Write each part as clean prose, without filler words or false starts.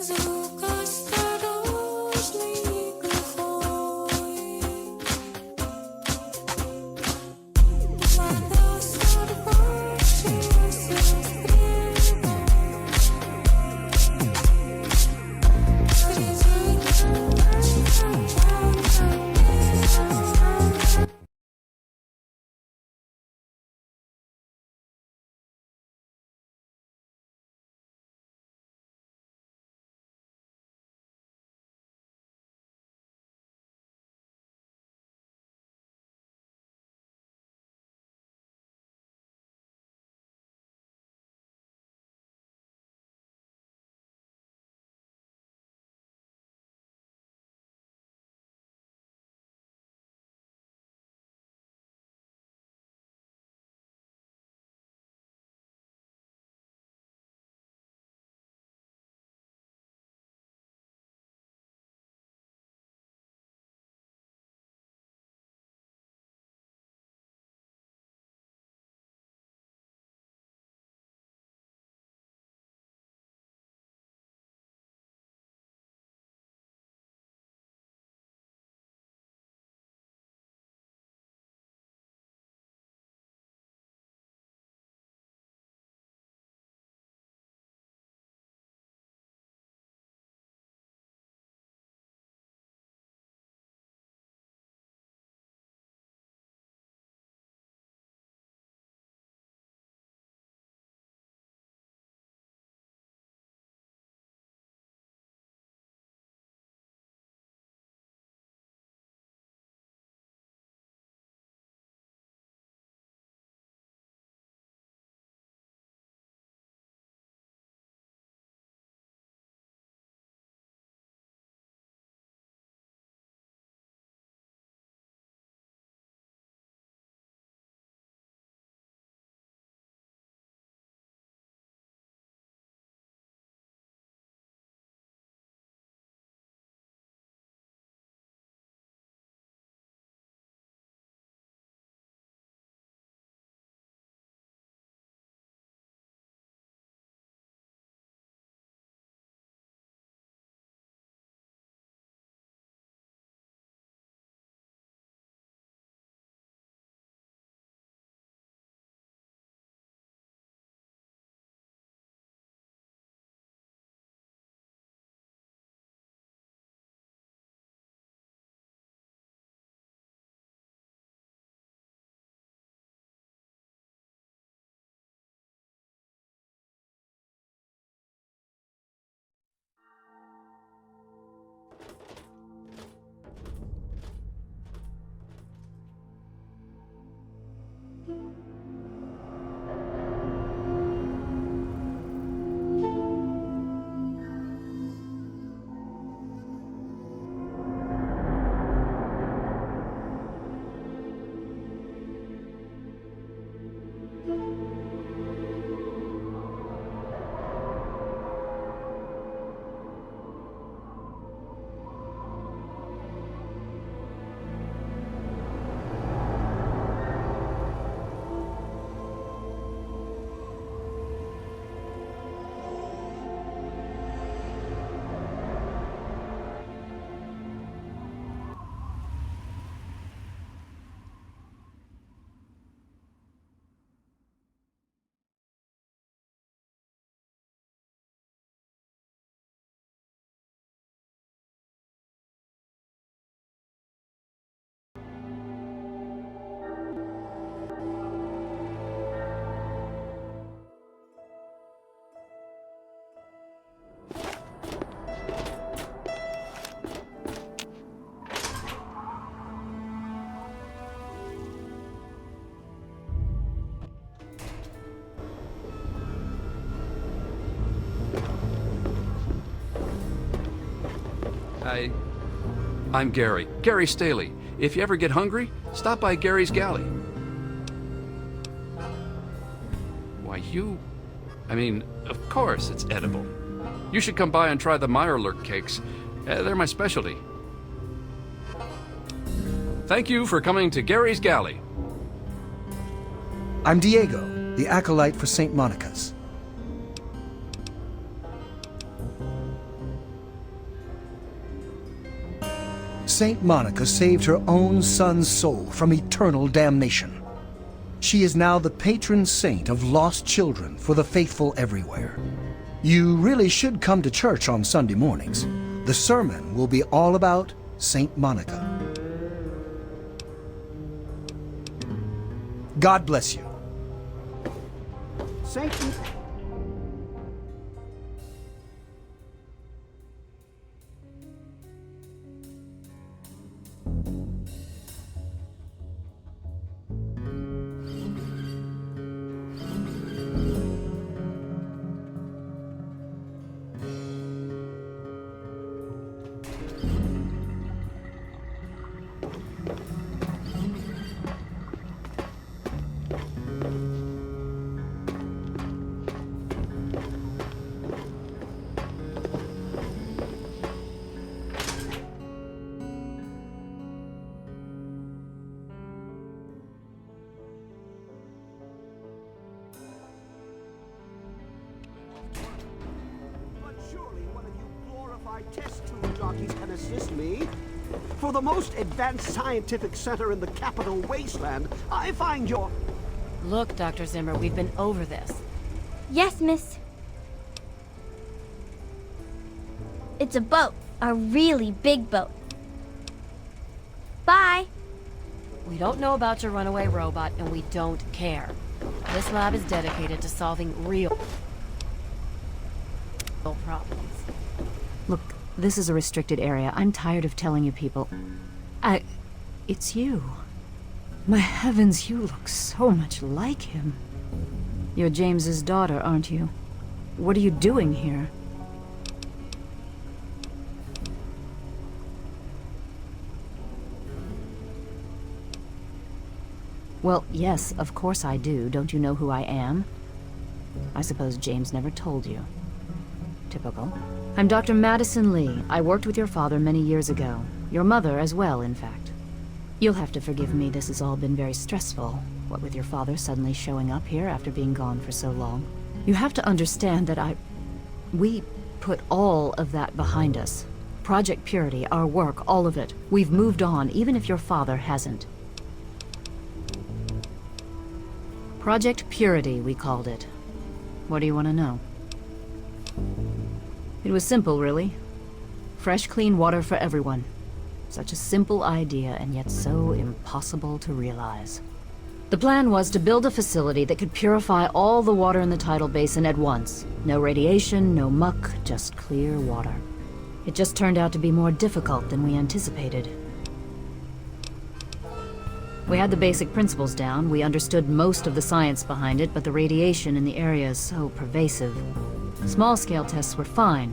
звук осторожный, глухой. Вода сорвавшаяся стрелой. I'm Gary. Gary Staley. If you ever get hungry, stop by Gary's Galley. Why, I mean, of course it's edible. You should come by and try the Meyerlurk cakes. They're my specialty. Thank you for coming to Gary's Galley. I'm Diego, the acolyte for St. Monica's. Saint Monica saved her own son's soul from eternal damnation. She is now the patron saint of lost children for the faithful everywhere. You really should come to church on Sunday mornings. The sermon will be all about Saint Monica. God bless you. Saint... But surely one of you glorified test tube jockeys can assist me. For the most advanced scientific center in the capital wasteland, I find your... Look, Dr. Zimmer, we've been over this. Yes, miss. It's a boat. A really big boat. Bye. We don't know about your runaway robot, and we don't care. This lab is dedicated to solving real problems. Look, this is a restricted area. I'm tired of telling you people. It's you. My heavens, you look so much like him. You're James's daughter, aren't you? What are you doing here? Well, yes, of course I do. Don't you know who I am? I suppose James never told you. Typical. I'm Dr. Madison Lee. I worked with your father many years ago. Your mother as well, in fact. You'll have to forgive me, this has all been very stressful. What with your father suddenly showing up here after being gone for so long. You have to understand that we put all of that behind us. Project Purity, our work, all of it. We've moved on, even if your father hasn't. Project Purity, we called it. What do you want to know? It was simple, really. Fresh, clean water for everyone. Such a simple idea, and yet so impossible to realize. The plan was to build a facility that could purify all the water in the tidal basin at once. No radiation, no muck, just clear water. It just turned out to be more difficult than we anticipated. We had the basic principles down, we understood most of the science behind it, but the radiation in the area is so pervasive. Small-scale tests were fine,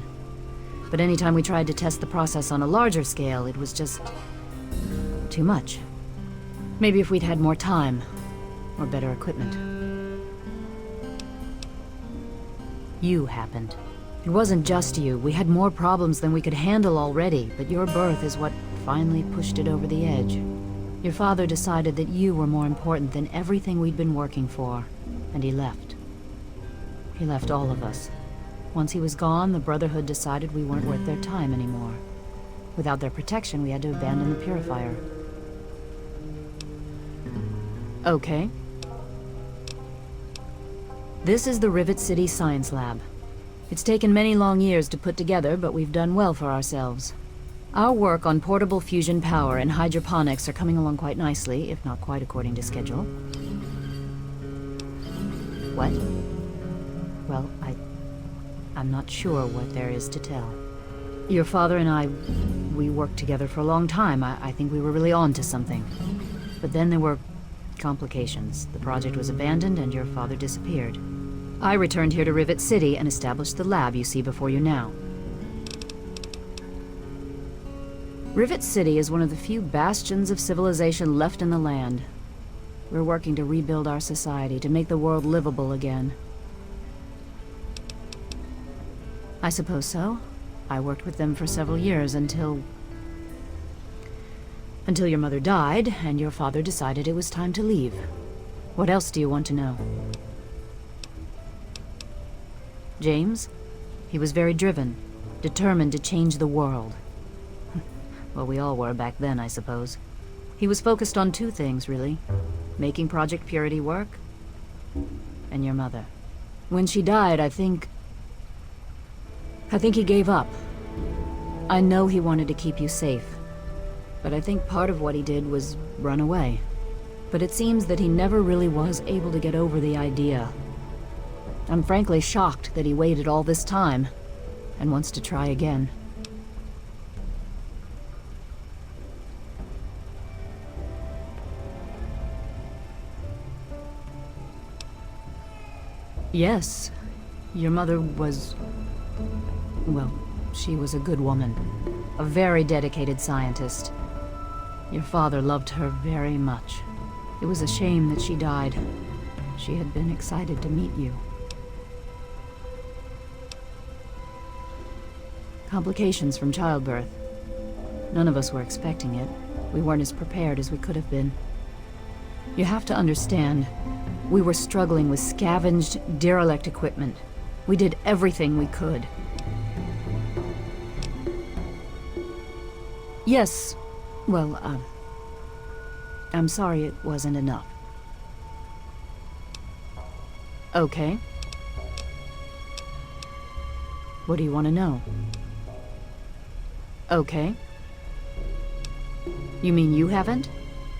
but anytime we tried to test the process on a larger scale, it was just... too much. Maybe if we'd had more time, or better equipment. You happened. It wasn't just you. We had more problems than we could handle already, but your birth is what finally pushed it over the edge. Your father decided that you were more important than everything we'd been working for, and he left. He left all of us. Once he was gone, the Brotherhood decided we weren't worth their time anymore. Without their protection, we had to abandon the Purifier. Okay. This is the Rivet City Science Lab. It's taken many long years to put together, but we've done well for ourselves. Our work on portable fusion power and hydroponics are coming along quite nicely, if not quite according to schedule. What? Well, I'm not sure what there is to tell. Your father and I, we worked together for a long time. I think we were really on to something. But then there were complications. The project was abandoned and your father disappeared. I returned here to Rivet City and established the lab you see before you now. Rivet City is one of the few bastions of civilization left in the land. We're working to rebuild our society, to make the world livable again. I suppose so. I worked with them for several years until your mother died, and your father decided it was time to leave. What else do you want to know? James? He was very driven, determined to change the world. Well, we all were back then, I suppose. He was focused on two things, really. Making Project Purity work, and your mother. When she died, I think he gave up. I know he wanted to keep you safe, but I think part of what he did was run away. But it seems that he never really was able to get over the idea. I'm frankly shocked that he waited all this time, and wants to try again. Yes, your mother was... well, she was a good woman. A very dedicated scientist. Your father loved her very much. It was a shame that she died. She had been excited to meet you. Complications from childbirth. None of us were expecting it. We weren't as prepared as we could have been. You have to understand, we were struggling with scavenged, derelict equipment. We did everything we could. Yes, well, I'm sorry it wasn't enough. Okay. What do you want to know? Okay. You mean you haven't?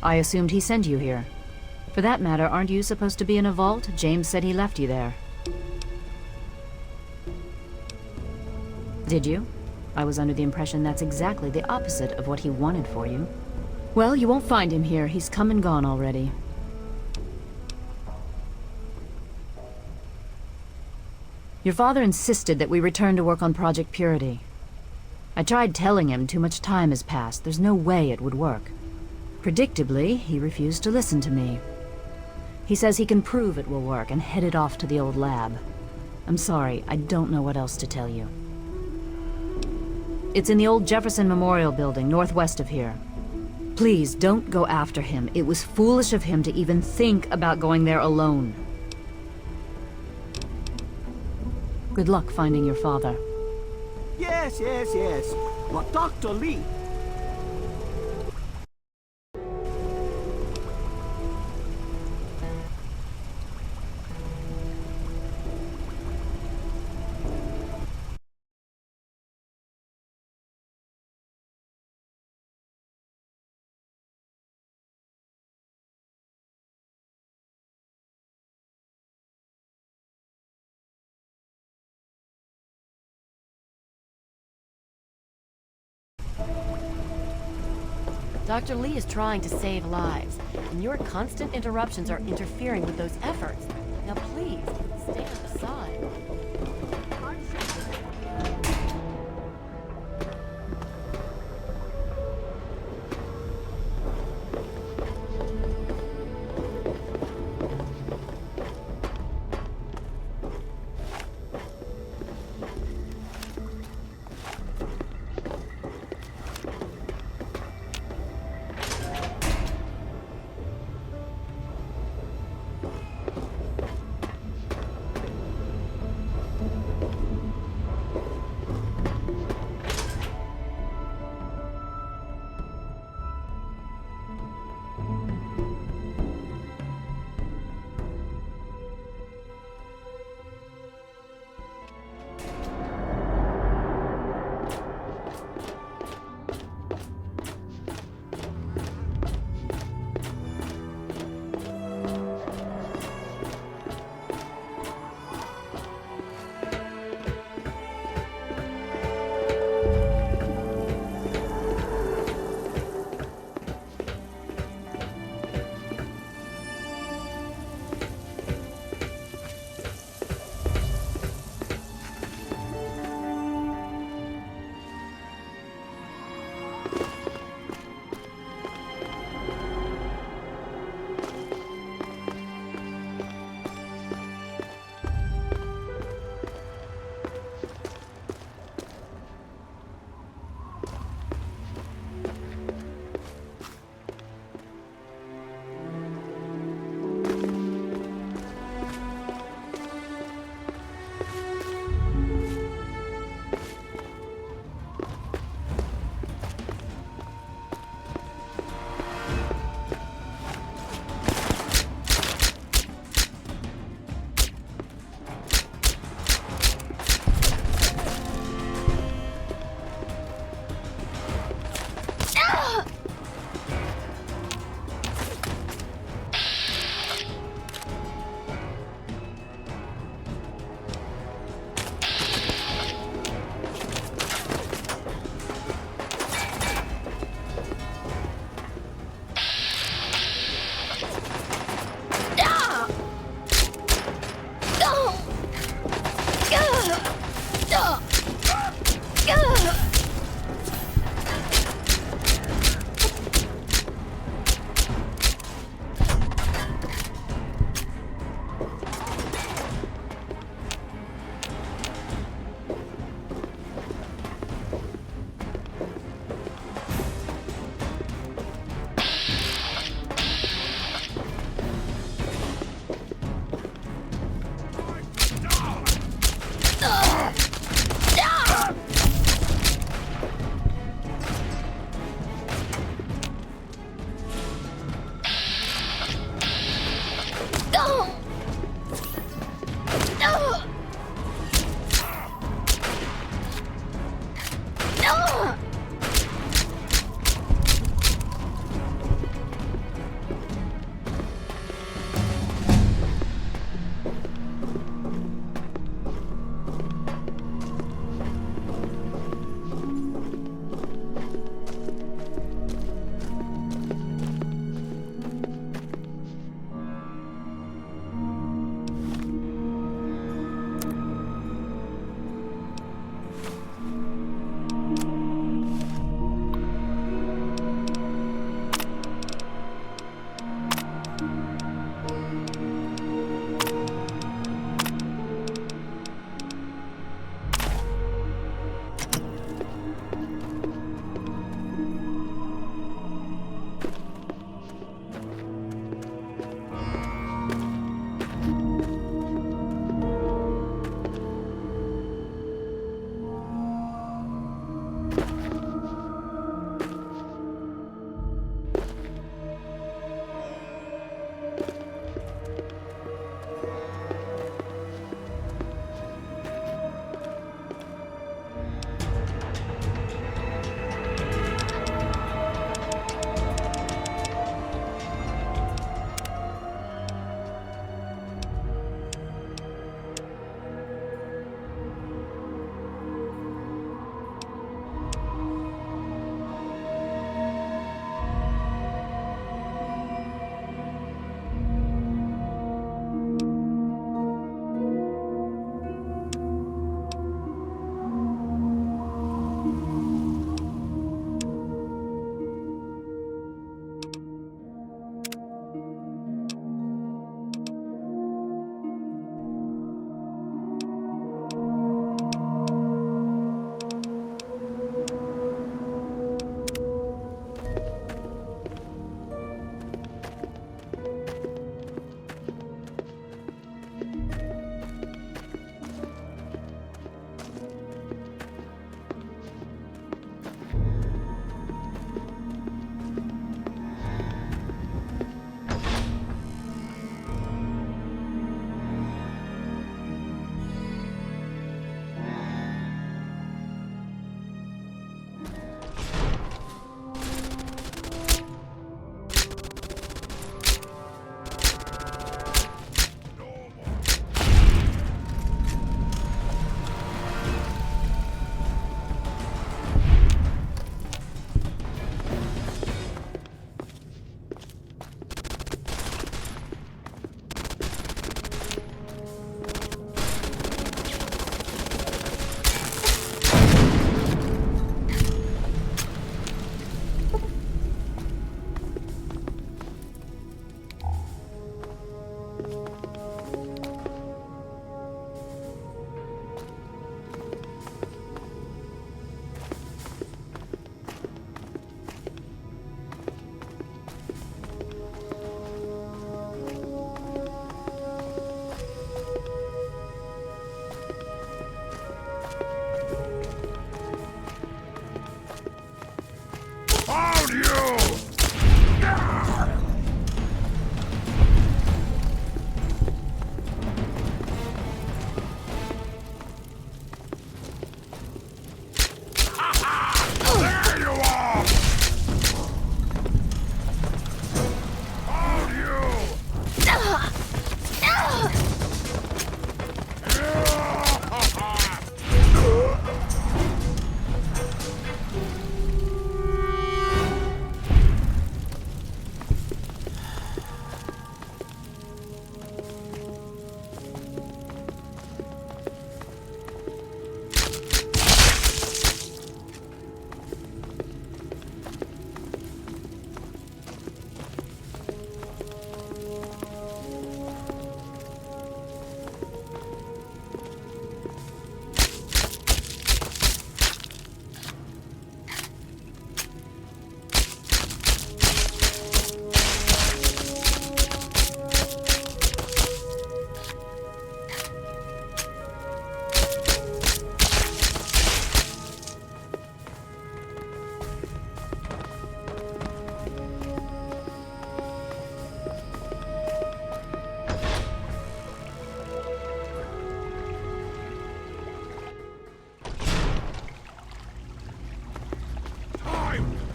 I assumed he sent you here. For that matter, aren't you supposed to be in a vault? James said he left you there. Did you? I was under the impression that's exactly the opposite of what he wanted for you. Well, you won't find him here. He's come and gone already. Your father insisted that we return to work on Project Purity. I tried telling him too much time has passed. There's no way it would work. Predictably, he refused to listen to me. He says he can prove it will work and headed off to the old lab. I'm sorry, I don't know what else to tell you. It's in the old Jefferson Memorial Building, northwest of here. Please, don't go after him. It was foolish of him to even think about going there alone. Good luck finding your father. Yes, yes, yes. But Dr. Lee... Dr. Lee is trying to save lives, and your constant interruptions are interfering with those efforts. Now please, stand aside.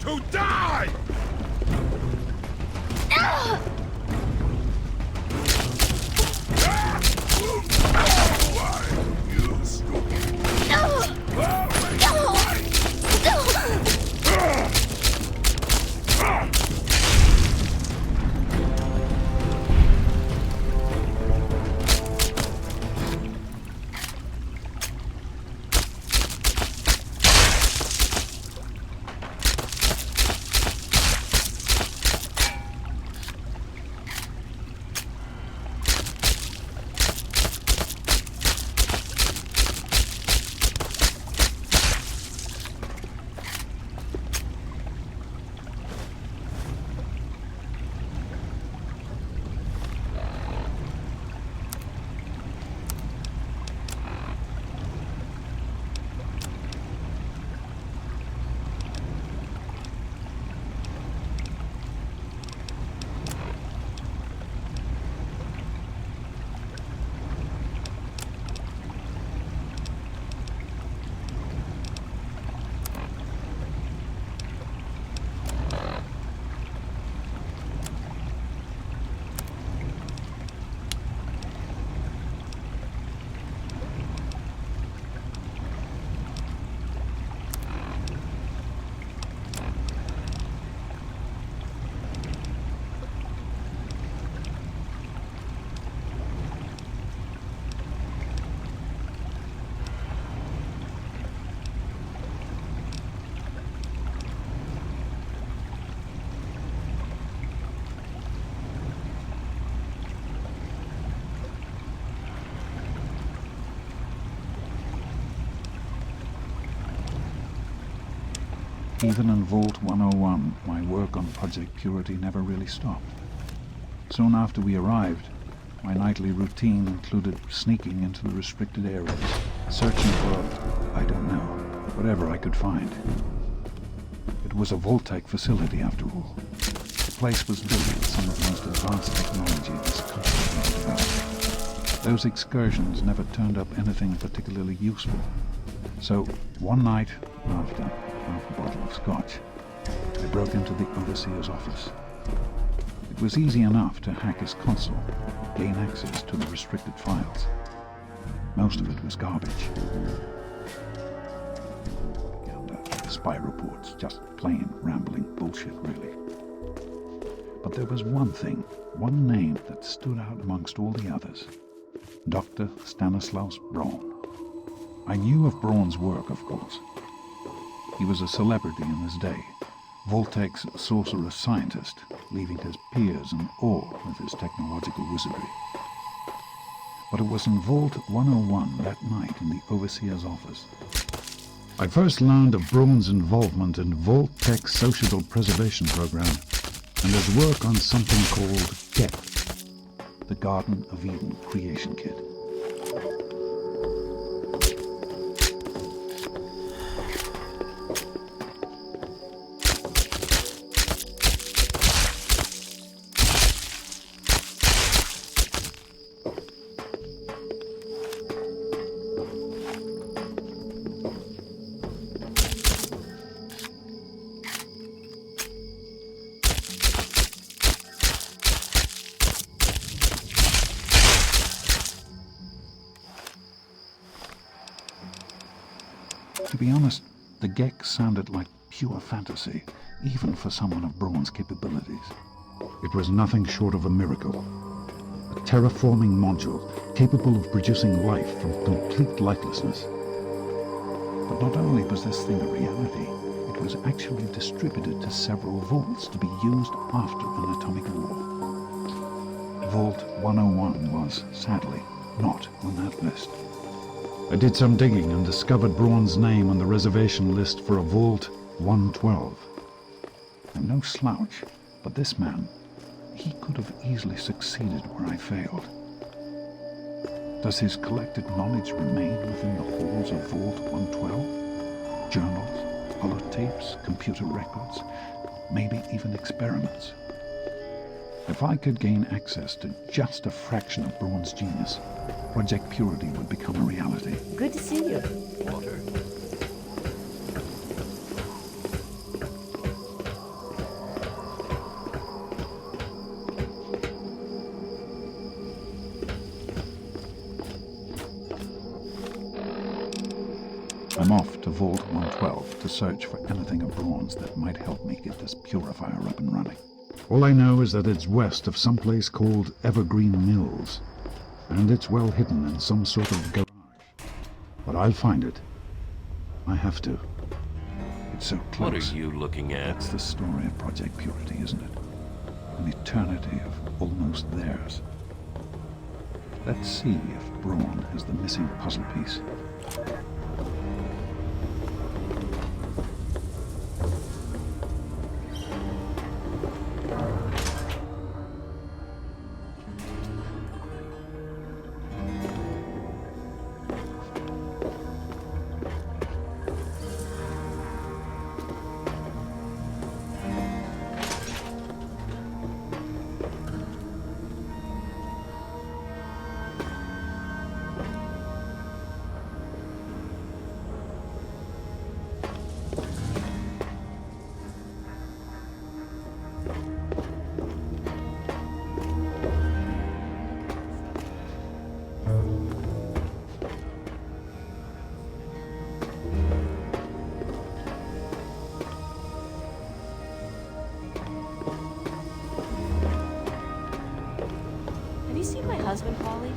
to die! You stupid! Even in Vault 101, my work on Project Purity never really stopped. Soon after we arrived, my nightly routine included sneaking into the restricted areas, searching for, I don't know, whatever I could find. It was a Vault-Tec facility, after all. The place was built with some of the most advanced technology this country has developed. Those excursions never turned up anything particularly useful. So, one night, after half a bottle of scotch, I broke into the Overseer's office. It was easy enough to hack his console, gain access to the restricted files. Most of it was garbage. And spy reports, just plain rambling bullshit, really. But there was one thing, one name that stood out amongst all the others. Dr. Stanislaus Braun. I knew of Braun's work, of course. He was a celebrity in his day, Vault-Tec's sorcerous scientist, leaving his peers in awe with his technological wizardry. But it was in Vault 101 that night in the Overseer's office I first learned of Braun's involvement in Vault-Tec's Sociable Preservation Program and his work on something called GET, the Garden of Eden Creation Kit. To be honest, the GEC sounded like pure fantasy, even for someone of Braun's capabilities. It was nothing short of a miracle. A terraforming module capable of producing life from complete lifelessness. But not only was this thing a reality, it was actually distributed to several vaults to be used after an atomic war. Vault 101 was, sadly, not on that list. I did some digging and discovered Braun's name on the reservation list for a Vault 112. I'm no slouch, but this man, he could have easily succeeded where I failed. Does his collected knowledge remain within the halls of Vault 112? Journals, holotapes, computer records, maybe even experiments. If I could gain access to just a fraction of Braun's genius, Project Purity would become a reality. Good to see you. Walter. to Vault 112 to search for anything of Braun's that might help me get this purifier up and running. All I know is that it's west of some place called Evergreen Mills, and it's well hidden in some sort of garage. But I'll find it. I have to. It's so close. What are you looking at? That's the story of Project Purity, isn't it? An eternity of almost theirs. Let's see if Braun has the missing puzzle piece. Have you seen my husband, Polly?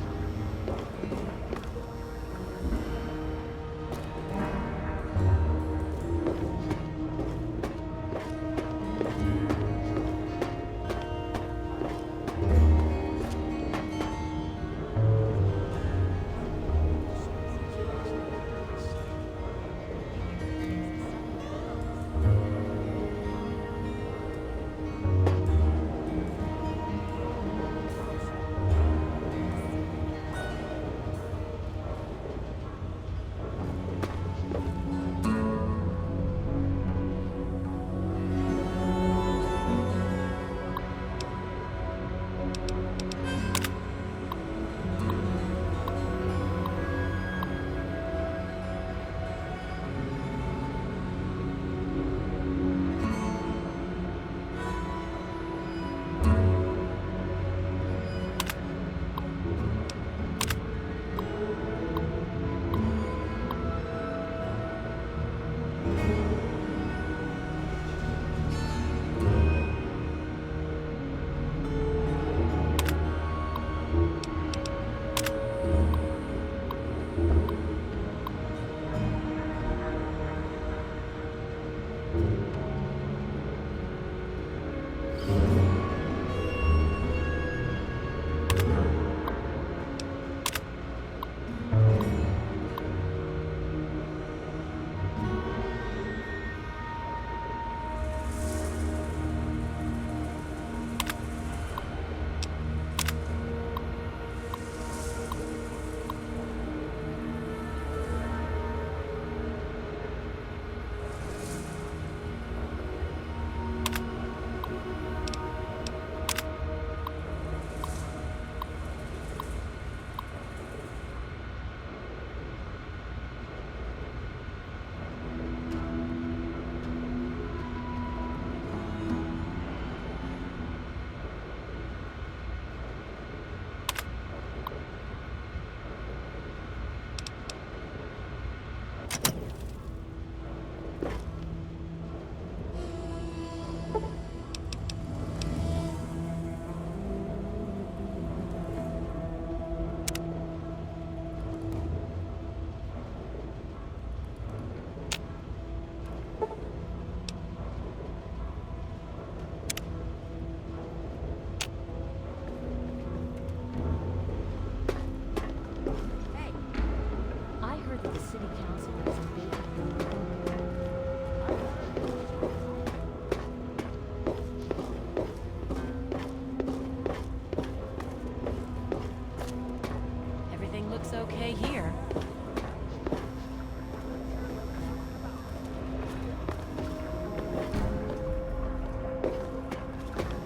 Okay here.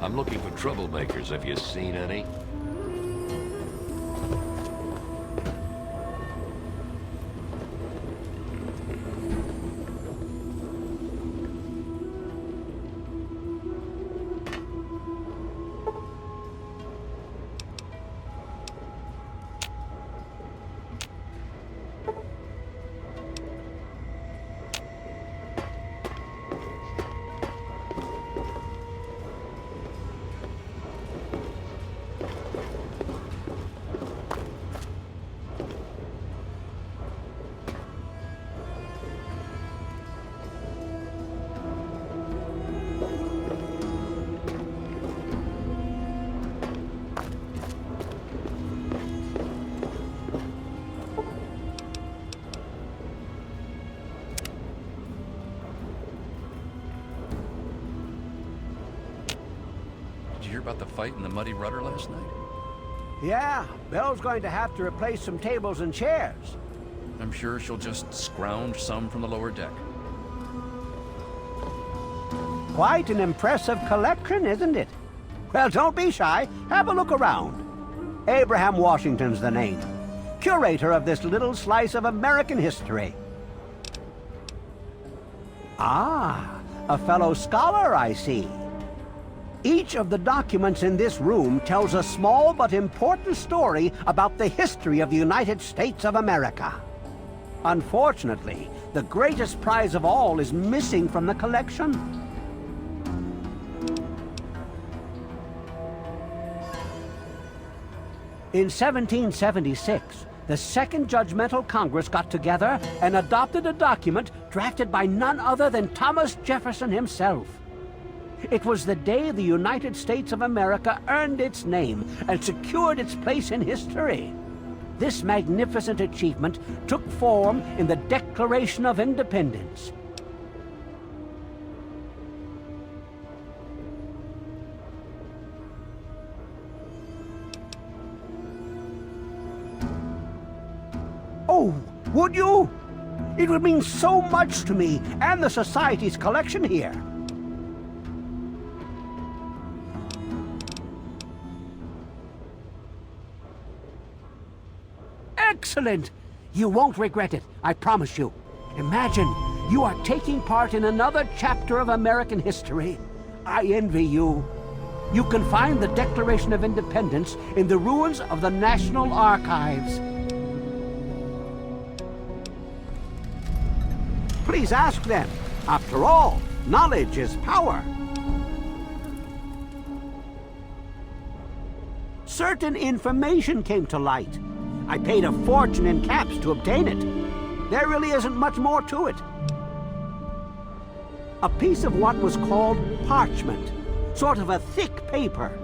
I'm looking for troublemakers. Have you seen any? hear about the fight in the Muddy Rudder last night? Yeah, Belle's going to have to replace some tables and chairs. I'm sure she'll just scrounge some from the lower deck. Quite an impressive collection, isn't it? Well, don't be shy. Have a look around. Abraham Washington's the name. Curator of this little slice of American history. Ah, a fellow scholar, I see. Each of the documents in this room tells a small but important story about the history of the United States of America. Unfortunately, the greatest prize of all is missing from the collection. In 1776, the Second Judgmental Congress got together and adopted a document drafted by none other than Thomas Jefferson himself. It was the day the United States of America earned its name and secured its place in history. This magnificent achievement took form in the Declaration of Independence. Oh, would you? It would mean so much to me and the Society's collection here. Excellent! You won't regret it, I promise you. Imagine, you are taking part in another chapter of American history. I envy you. You can find the Declaration of Independence in the ruins of the National Archives. Please ask them. After all, knowledge is power. Certain information came to light. I paid a fortune in caps to obtain it. There really isn't much more to it. A piece of what was called parchment, sort of a thick paper,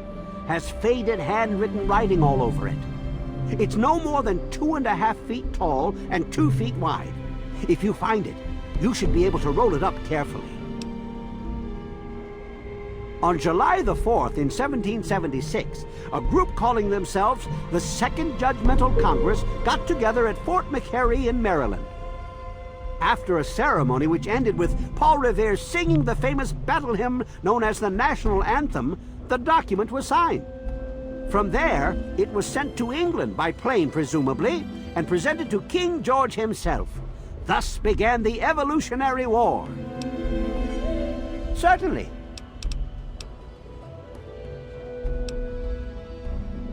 has faded handwritten writing all over it. It's no more than 2.5 feet tall and 2 feet wide. If you find it, you should be able to roll it up carefully. On July the 4th in 1776, a group calling themselves the Second Judgmental Congress got together at Fort McHenry in Maryland. After a ceremony which ended with Paul Revere singing the famous battle hymn known as the National Anthem, the document was signed. From there, it was sent to England by plane, presumably, and presented to King George himself. Thus began the Evolutionary War. Certainly.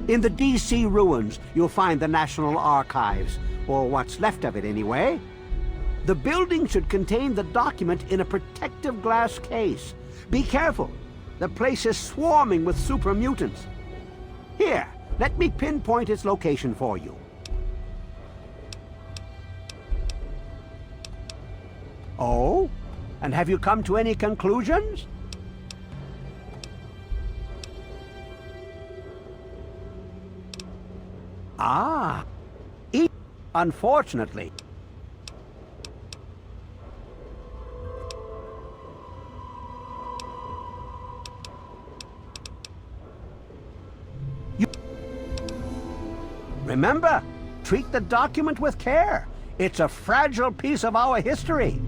In the D.C. ruins, you'll find the National Archives, or what's left of it anyway. The building should contain the document in a protective glass case. Be careful. The place is swarming with super mutants. Here, let me pinpoint its location for you. Oh? And have you come to any conclusions? Ah, unfortunately. Remember, treat the document with care. It's a fragile piece of our history.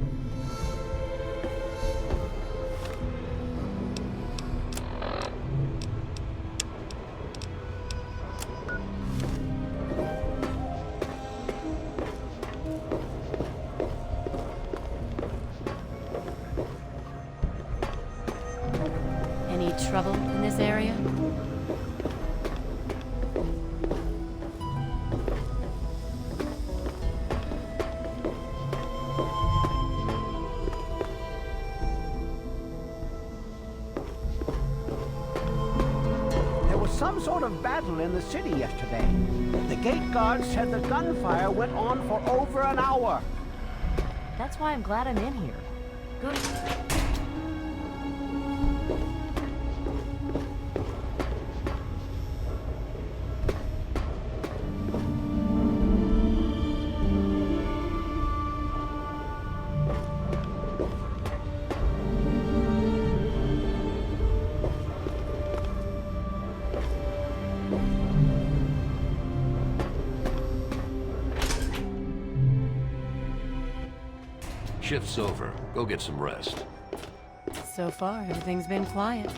Any trouble in this area? There was some sort of battle in the city yesterday. The gate guards said the gunfire went on for over an hour. That's why I'm glad I'm in here. Good. Shift's over. Go get some rest. So far, everything's been quiet.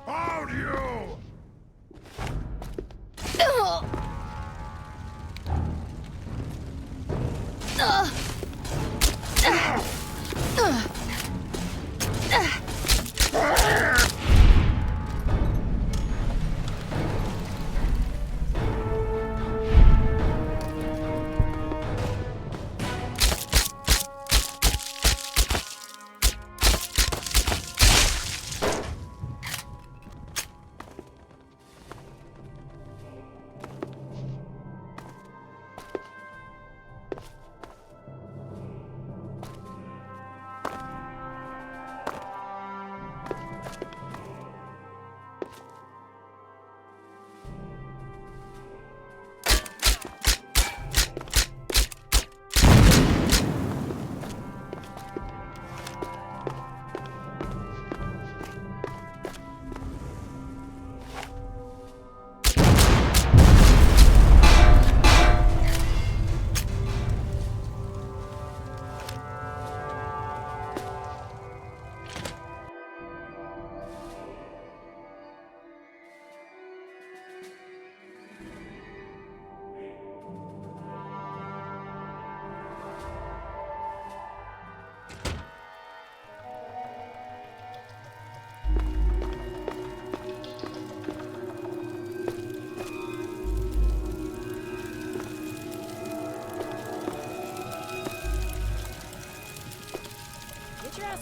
Hold you!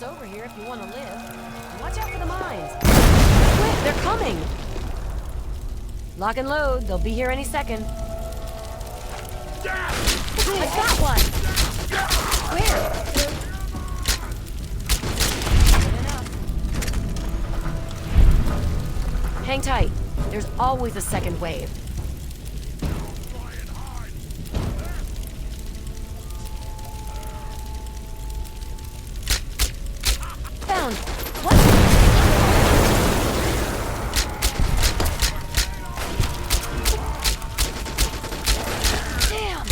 Over here if you want to live. And watch out for the mines. Quick, they're coming! Lock and load. They'll be here any second. I got one! Where? Hang tight. There's always a second wave. down! What? Damn!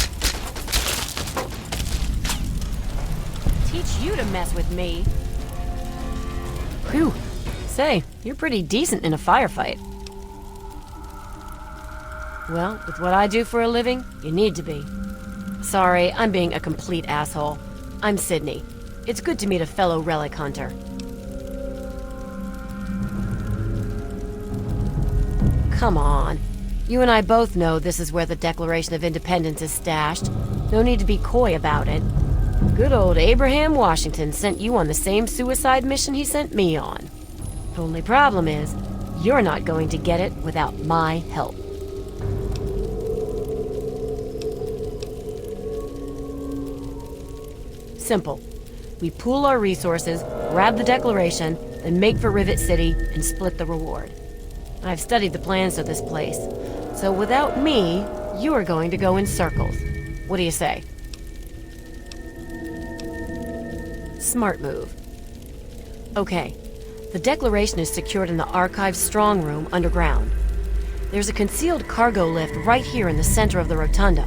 Teach you to mess with me. Whew. Say, you're pretty decent in a firefight. Well, with what I do for a living, you need to be. Sorry, I'm being a complete asshole. I'm Sydney. It's good to meet a fellow relic hunter. Come on. You and I both know this is where the Declaration of Independence is stashed. No need to be coy about it. Good old Abraham Washington sent you on the same suicide mission he sent me on. Only problem is, you're not going to get it without my help. Simple. We pool our resources, grab the Declaration, then make for Rivet City and split the reward. I've studied the plans of this place, so without me, you are going to go in circles. What do you say? Smart move. Okay, the Declaration is secured in the Archive's strong room underground. There's a concealed cargo lift right here in the center of the rotunda.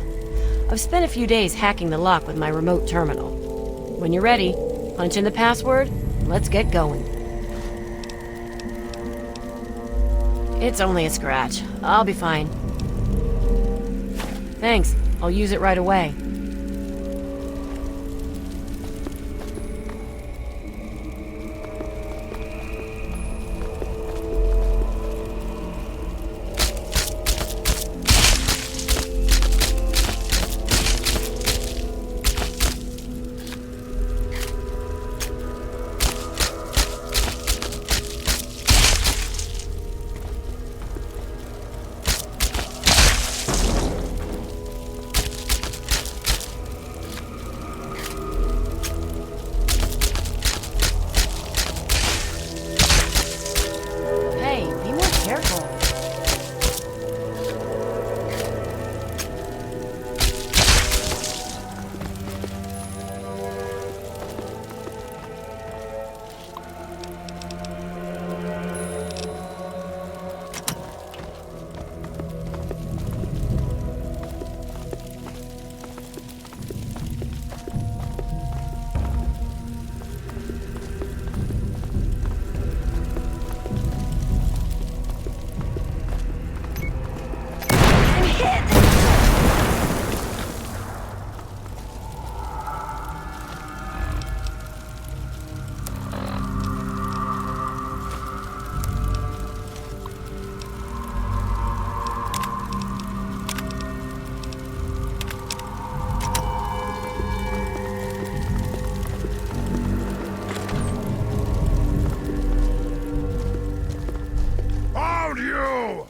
I've spent a few days hacking the lock with my remote terminal. When you're ready, punch in the password, let's get going. It's only a scratch. I'll be fine. Thanks. I'll use it right away.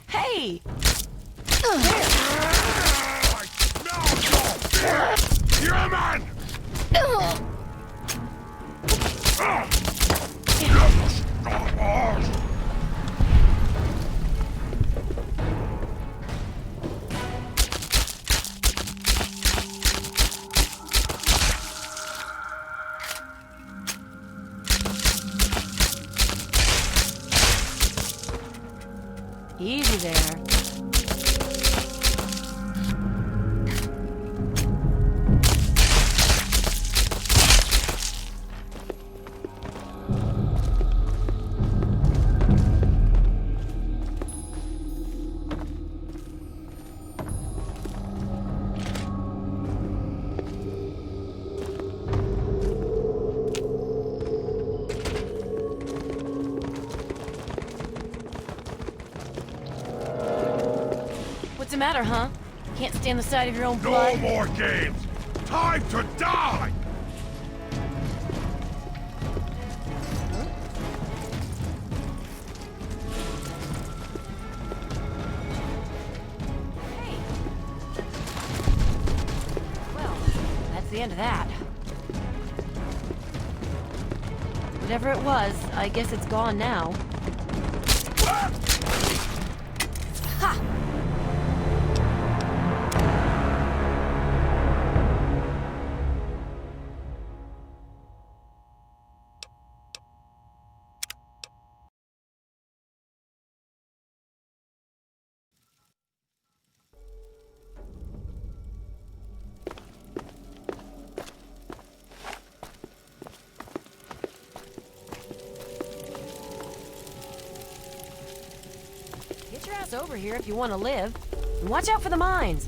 Hey! Human! Easy there. What's the matter, huh? Can't stand the sight of your own blood? No more games! Time to die! Hey. Well, that's the end of that. Whatever it was, I guess it's gone now. Ha! pass over here if you want to live. And watch out for the mines.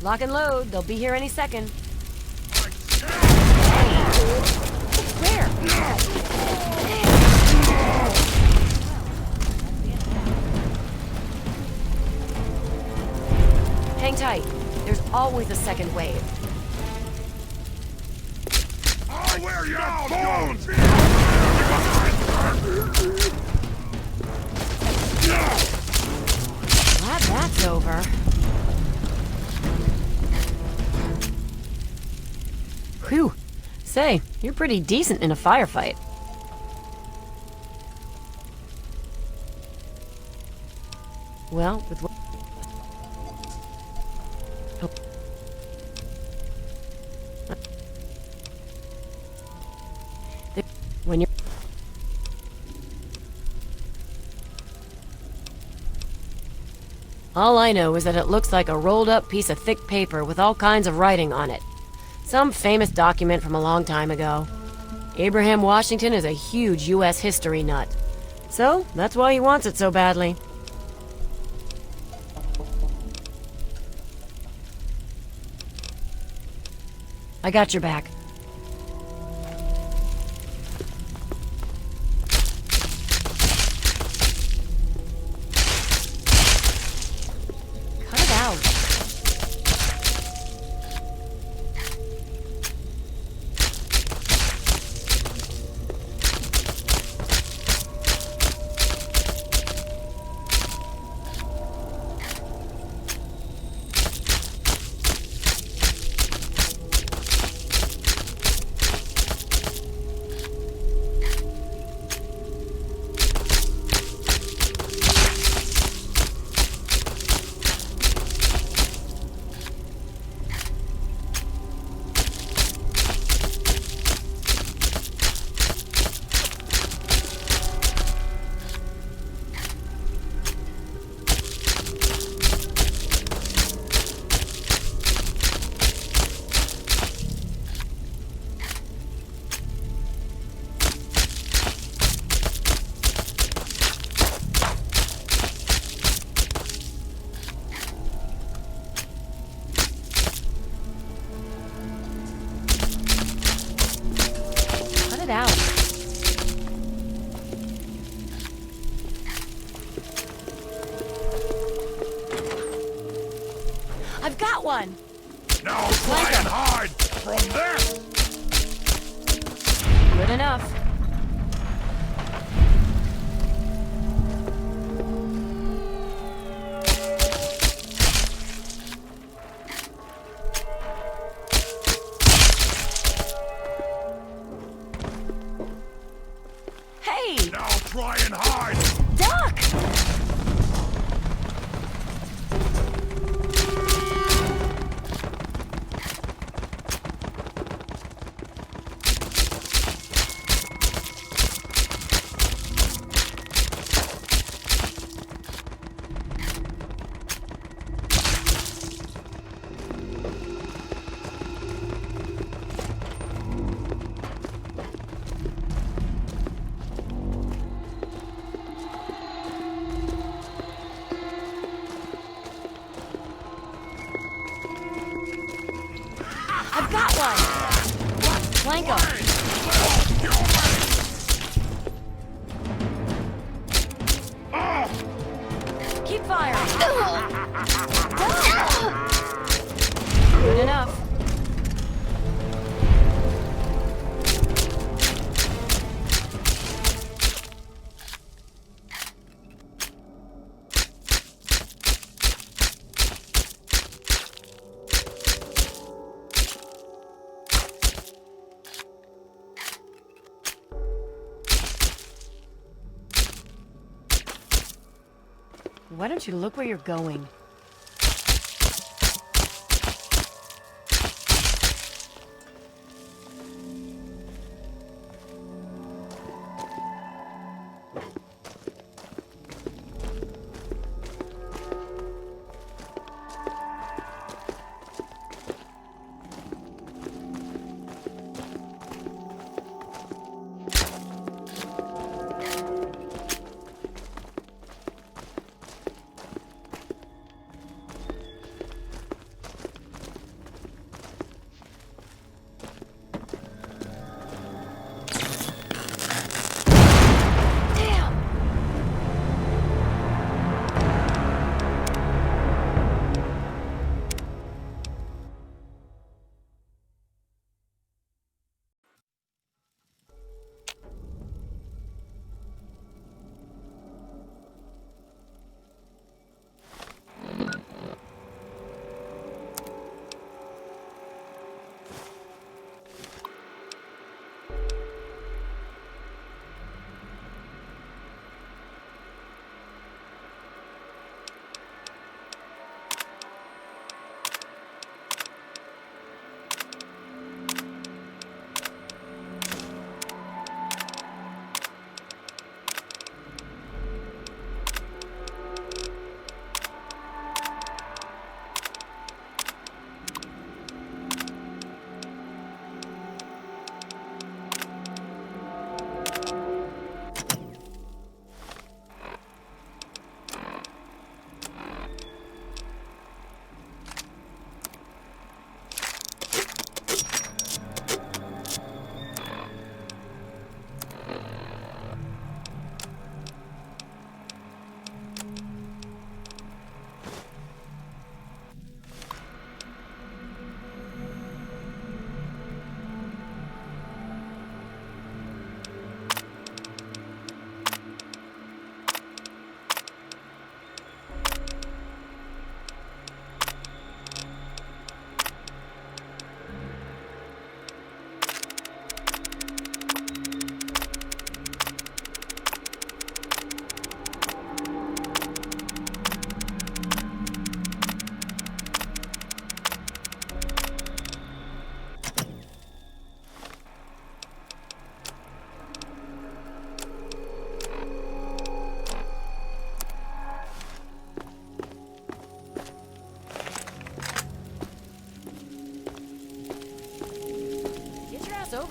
Lock and load. They'll be here any second. Where? Hang tight. There's always a second wave. I'll wear your bones! Glad that's over. Whew. Say, you're pretty decent in a firefight. Well, with what... When you're... All I know is that it looks like a rolled up piece of thick paper with all kinds of writing on it. Some famous document from a long time ago. Abraham Washington is a huge U.S. history nut. So, that's why he wants it so badly. I got your back. Cut it out. It out. I've got one. Now try and hide from this! Good enough. Hey! Now try and hide! Duck! I've got one! Flank him! Keep firing! Good enough. Why don't you look where you're going?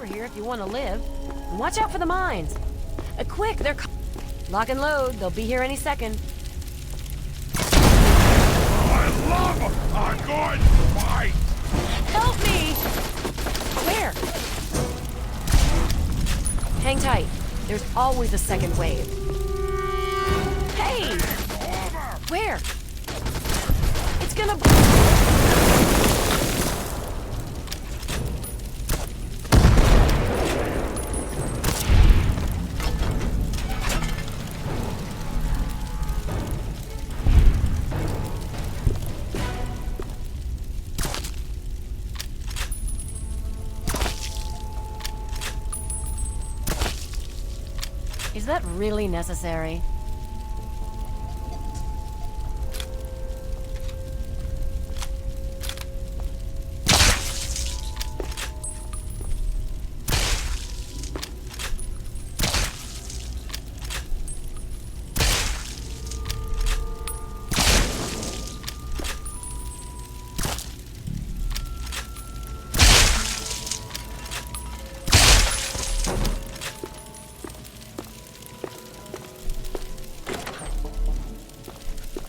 over here if you want to live. And watch out for the mines. Quick, they're... Lock and load. They'll be here any second. I love a good fight! Help me! Where? Hang tight. There's always a second wave. Hey! Where? It's gonna... Is that really necessary?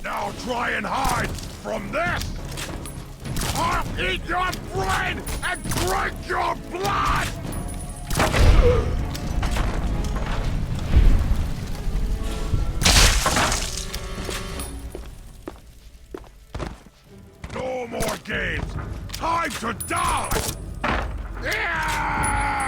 Now try and hide from this! I'll eat your brain and drink your blood! No more games! Time to die! Yeah!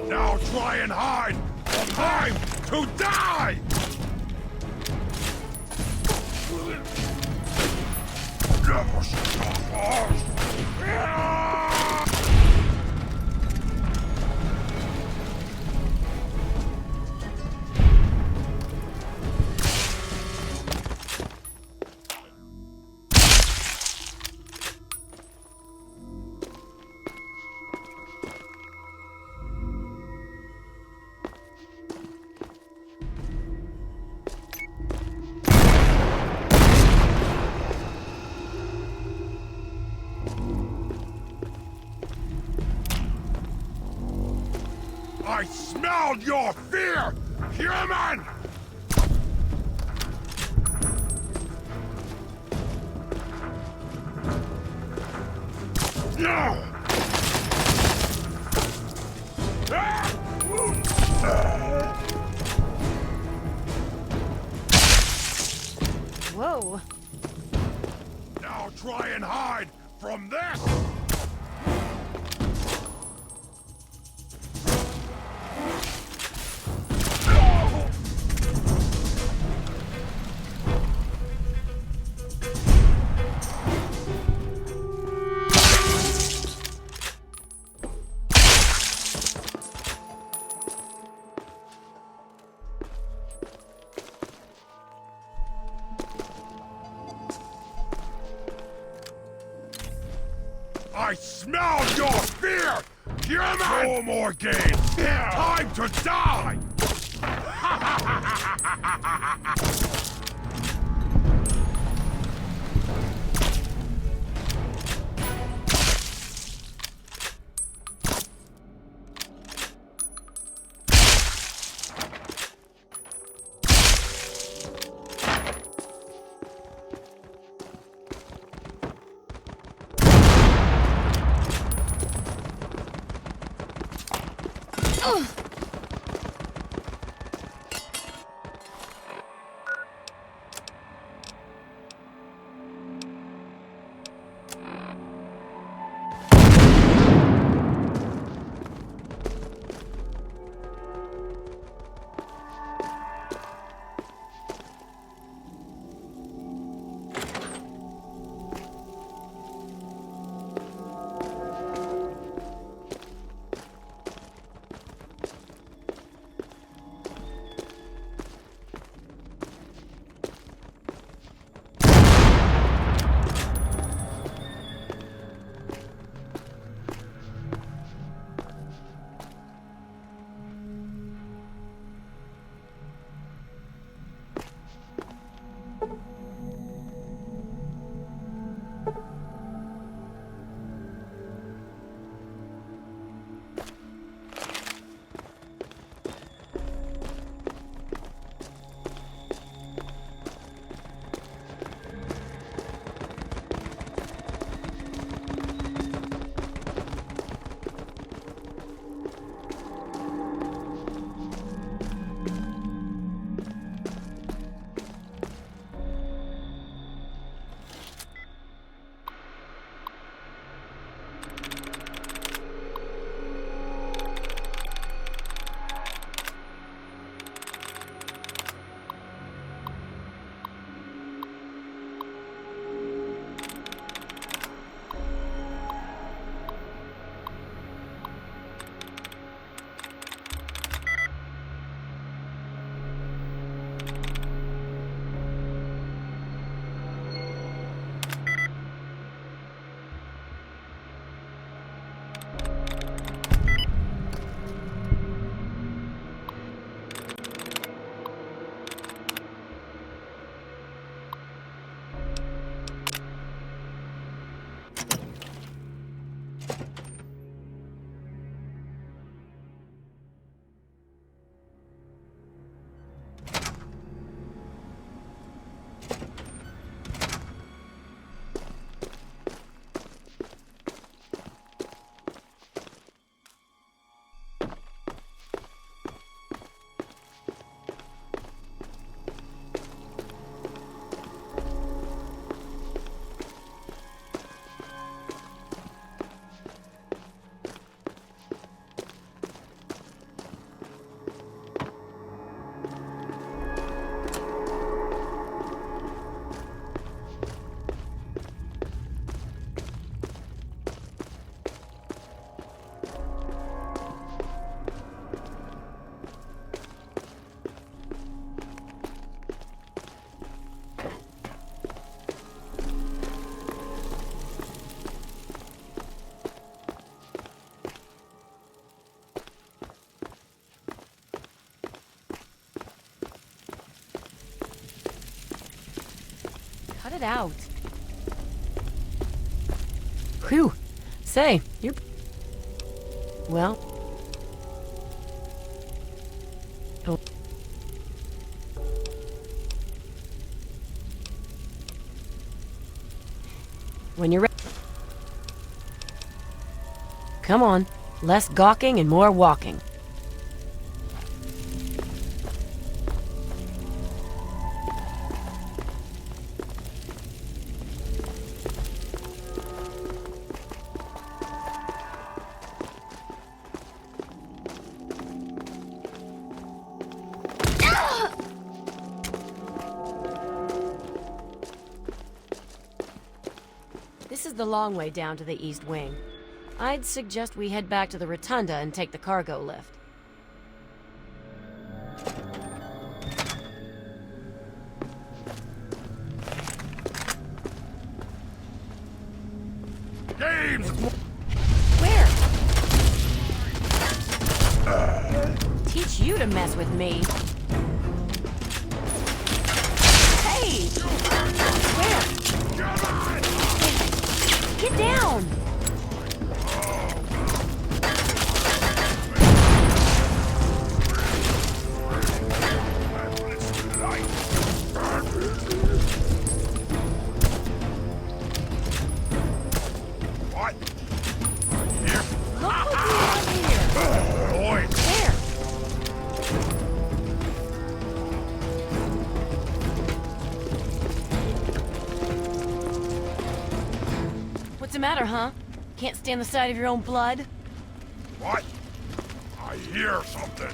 Now try and hide! Time to die! Never stop us! I smell your fear, human! No! Whoa. Now try and hide from this! I smell your fear! Human! No more games! Time to die! Cut it out. Whew. Say, you're... Well... Oh. When you're ready... Come on. Less gawking and more walking. This is the long way down to the East Wing. I'd suggest we head back to the Rotunda and take the cargo lift. James! Where? Teach you to mess with me. Hey! Where? Get down! What? Look what we have here! Boy! Where? What's the matter, huh? Can't stand the sight of your own blood? What? I hear something.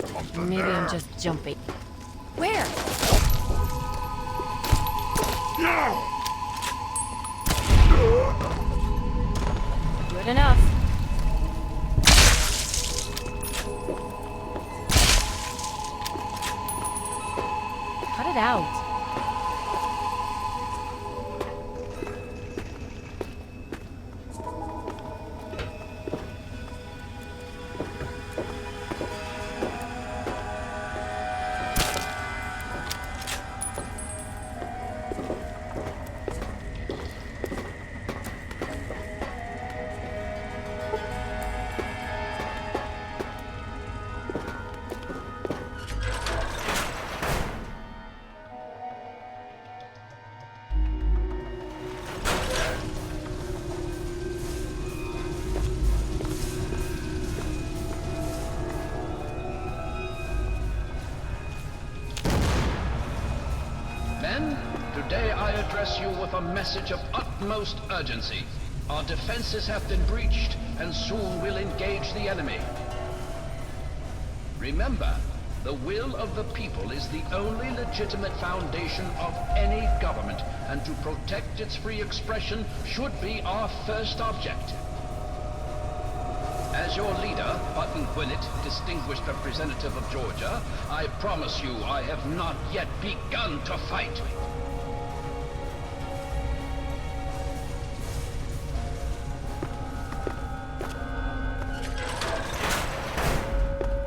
Something Maybe there. I'm just jumpy. Where? No! Good enough. Cut it out. Men, today I address you with a message of utmost urgency. Our defenses have been breached, and soon we'll engage the enemy. Remember, the will of the people is the only legitimate foundation of any government, and to protect its free expression should be our first object. As your leader, Button Willett, distinguished representative of Georgia, I promise you I have not yet begun to fight.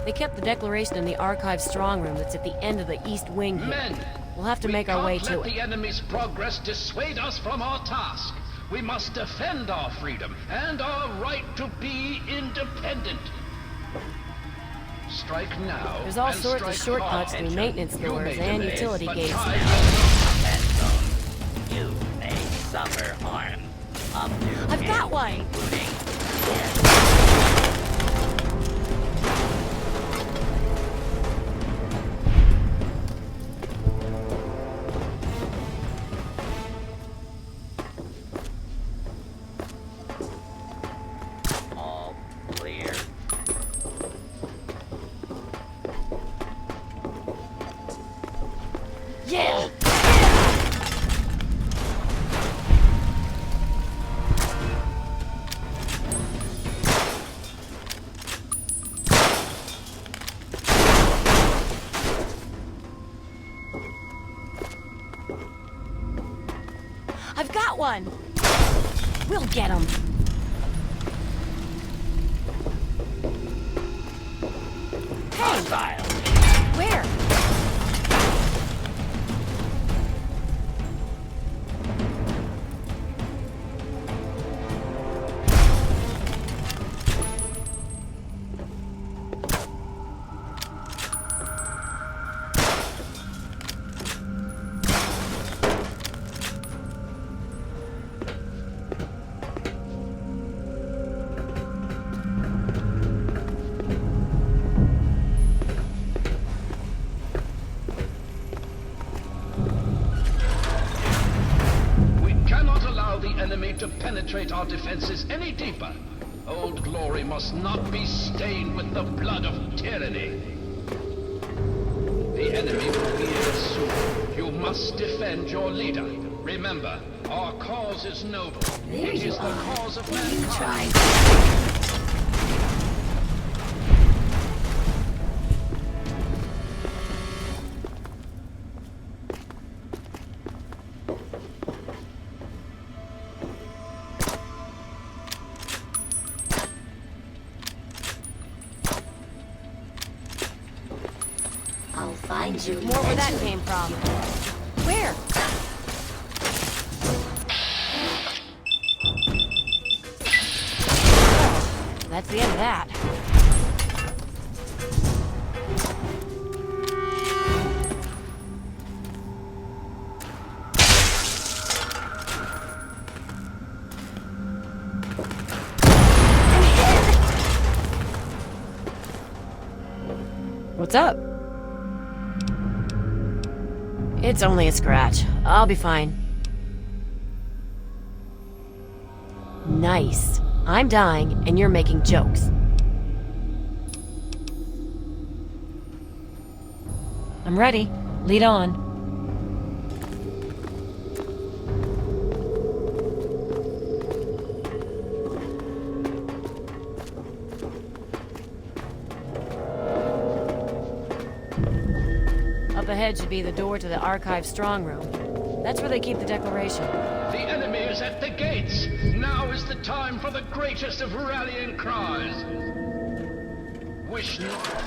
They kept the Declaration in the Archive strong room that's at the end of the East Wing here. Men, We'll have to make our way to let it. the enemy's progress dissuade us from our task. We must defend our freedom and our right to be independent. Strike now. There's all and sorts of strike shortcuts hard. through maintenance You doors may and delay, utility but gates. time You may suffer harm. Up to I've got one! including all clear. Yeah! I've got one! We'll get him! Hey! Hostile. Where? enemy to penetrate our defenses any deeper. Old Glory must not be stained with the blood of tyranny. The enemy will be here soon. You must defend your leader. Remember, our cause is noble. It is the cause of mankind. I'll find you. More where that came from. Where? That's the end of that. What's up? It's only a scratch. I'll be fine. Nice. I'm dying, and you're making jokes. I'm ready. Lead on. Up ahead should be the door to the Archive strong room. That's where they keep the Declaration. The enemy is at the gates. Now is the time for the greatest of rallying cries. Wish not.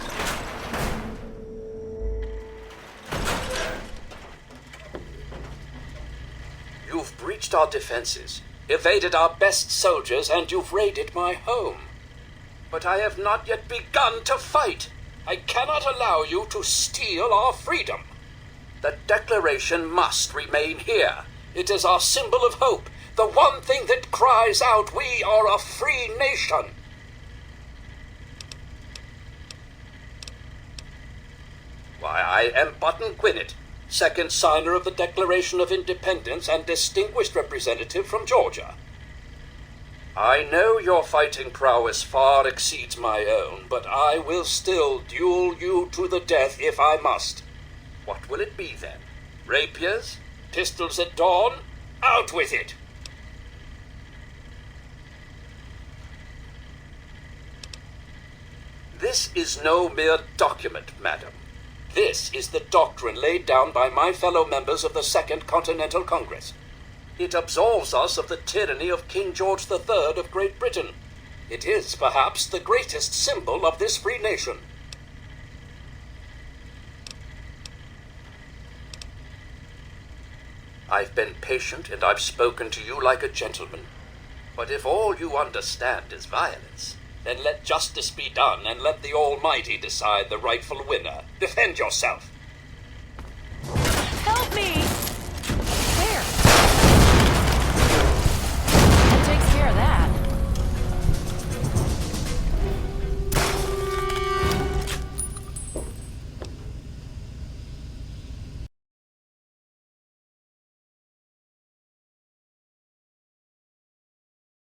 You've breached our defenses, evaded our best soldiers, and you've raided my home. But I have not yet begun to fight. I cannot allow you to steal our freedom. The Declaration must remain here. It is our symbol of hope, the one thing that cries out, we are a free nation. Why, I am Button Gwinnett, second signer of the Declaration of Independence and distinguished representative from Georgia. I know your fighting prowess far exceeds my own, but I will still duel you to the death if I must. What will it be then? Rapiers? Pistols at dawn? Out with it! This is no mere document, madam. This is the doctrine laid down by my fellow members of the Second Continental Congress. It absolves us of the tyranny of King George III of Great Britain. It is, perhaps, the greatest symbol of this free nation. I've been patient and I've spoken to you like a gentleman. But if all you understand is violence, then let justice be done and let the Almighty decide the rightful winner. Defend yourself.